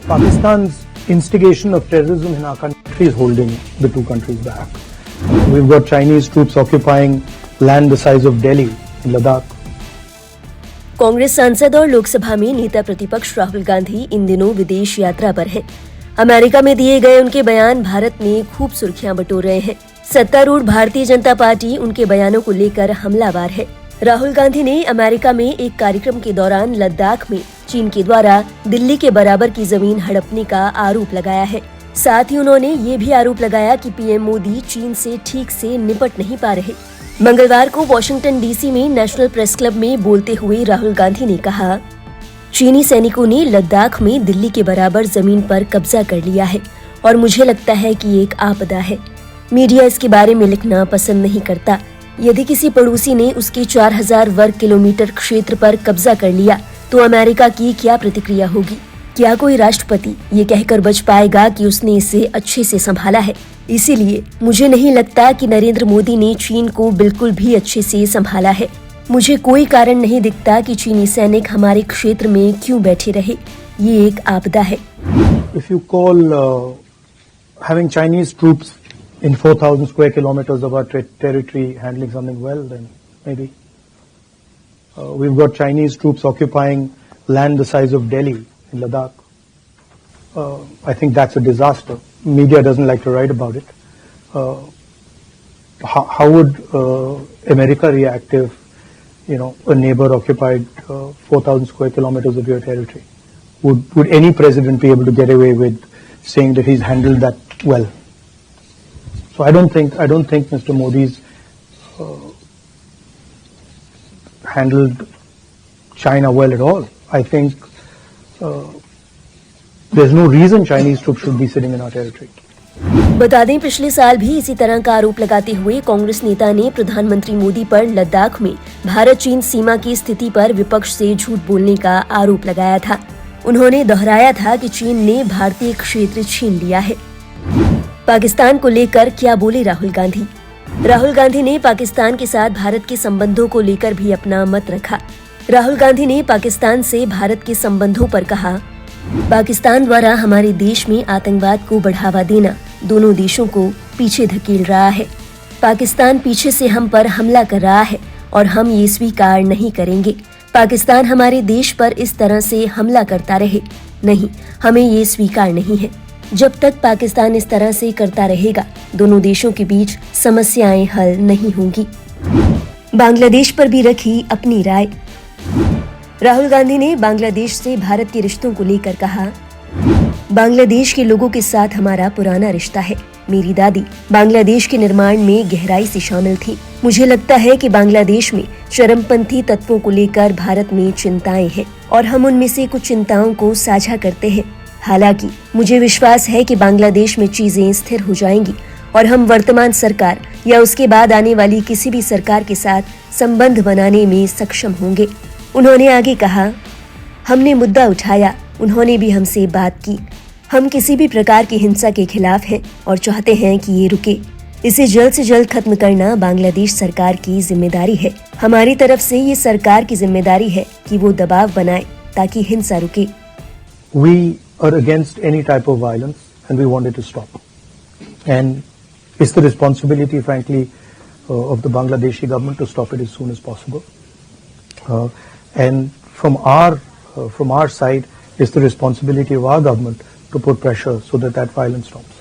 Pakistan's instigation of terrorism in our country is holding the two countries back. We've got Chinese troops occupying land the size of Delhi in Ladakh. Congress सांसद और लोकसभा में नेता प्रतिपक्ष राहुल गांधी इन दिनों विदेश यात्रा पर हैं। अमेरिका में दिए गए उनके बयान भारत में खूब सुर्खियां बटोर रहे हैं। सत्तारूढ़ भारतीय जनता पार्टी उनके बयानों को लेकर हमलावर है। राहुल गांधी ने अमेरिका में एक कार्यक्रम के दौरान लद्दाख में चीन के द्वारा दिल्ली के बराबर की जमीन हड़पने का आरोप लगाया है। साथ ही उन्होंने ये भी आरोप लगाया कि पीएम मोदी चीन से ठीक से निपट नहीं पा रहे। मंगलवार को वॉशिंगटन डीसी में नेशनल प्रेस क्लब में बोलते हुए राहुल गांधी ने कहा, चीनी सैनिकों ने लद्दाख में दिल्ली के बराबर जमीन पर कब्जा कर लिया है और मुझे लगता है कि ये एक आपदा है। मीडिया इसके बारे में लिखना पसंद नहीं करता। यदि किसी पड़ोसी ने उसके 4000 वर्ग किलोमीटर क्षेत्र पर कब्जा कर लिया तो अमेरिका की क्या प्रतिक्रिया होगी? क्या कोई राष्ट्रपति ये कहकर बच पाएगा कि उसने इसे अच्छे से संभाला है? इसीलिए मुझे नहीं लगता कि नरेंद्र मोदी ने चीन को बिल्कुल भी अच्छे से संभाला है। मुझे कोई कारण नहीं दिखता कि चीनी सैनिक हमारे क्षेत्र में क्यों बैठे रहे। ये एक आपदा है। If you call having Chinese troops in 4,000 square kilometers of our territory handling something well, then maybe. We've got Chinese troops occupying land the size of Delhi in Ladakh. I think that's a disaster. Media doesn't like to write about it. How would America react if, a neighbor occupied 4,000 square kilometers of your territory? Would any president be able to get away with saying that he's handled that well? So I don't think Mr. Modi's handled China well at all. I think there's no reason Chinese troops should be sitting in our territory. बता दें, पिछले साल भी इसी तरह का आरोप लगाते हुए कांग्रेस नेता ने प्रधानमंत्री मोदी पर लद्दाख में भारत चीन सीमा की स्थिति पर विपक्ष से झूठ बोलने का आरोप लगाया था। उन्होंने दोहराया था कि चीन ने भारतीय क्षेत्र छीन लिया है। पाकिस्तान को लेकर क्या बोले राहुल गांधी? राहुल गांधी ने पाकिस्तान के साथ भारत के संबंधों को लेकर भी अपना मत रखा। राहुल गांधी ने पाकिस्तान से भारत के संबंधों पर कहा, पाकिस्तान द्वारा हमारे देश में आतंकवाद को बढ़ावा देना दोनों देशों को पीछे धकेल रहा है। पाकिस्तान पीछे से हम पर हमला कर रहा है और हम ये स्वीकार नहीं करेंगे। पाकिस्तान हमारे देश पर इस तरह से हमला करता रहे, नहीं, हमें ये स्वीकार नहीं है। जब तक पाकिस्तान इस तरह से करता रहेगा, दोनों देशों के बीच समस्याएं हल नहीं होंगी। बांग्लादेश पर भी रखी अपनी राय। राहुल गांधी ने बांग्लादेश से भारत के रिश्तों को लेकर कहा, बांग्लादेश के लोगों के साथ हमारा पुराना रिश्ता है। मेरी दादी बांग्लादेश के निर्माण में गहराई से शामिल थी। मुझे लगता है कि बांग्लादेश में चरमपंथी तत्वों को लेकर भारत में चिंताएं हैं और हम उनमें से कुछ चिंताओं को साझा करते हैं। हालांकि मुझे विश्वास है कि बांग्लादेश में चीजें स्थिर हो जाएंगी और हम वर्तमान सरकार या उसके बाद आने वाली किसी भी सरकार के साथ संबंध बनाने में सक्षम होंगे। उन्होंने आगे कहा, हमने मुद्दा उठाया, उन्होंने भी हमसे बात की। हम किसी भी प्रकार की हिंसा के खिलाफ हैं और चाहते हैं कि ये रुके। इसे जल्द से जल्द खत्म करना बांग्लादेश सरकार की जिम्मेदारी है। हमारी तरफ से ये सरकार की जिम्मेदारी है कि वो दबाव बनाए ताकि हिंसा रुके। We are against any type of violence and we want it to stop. And it's the responsibility, frankly, of the Bangladeshi government to stop it as soon as possible. And from our side, it's the responsibility of our government to put pressure so that violence stops.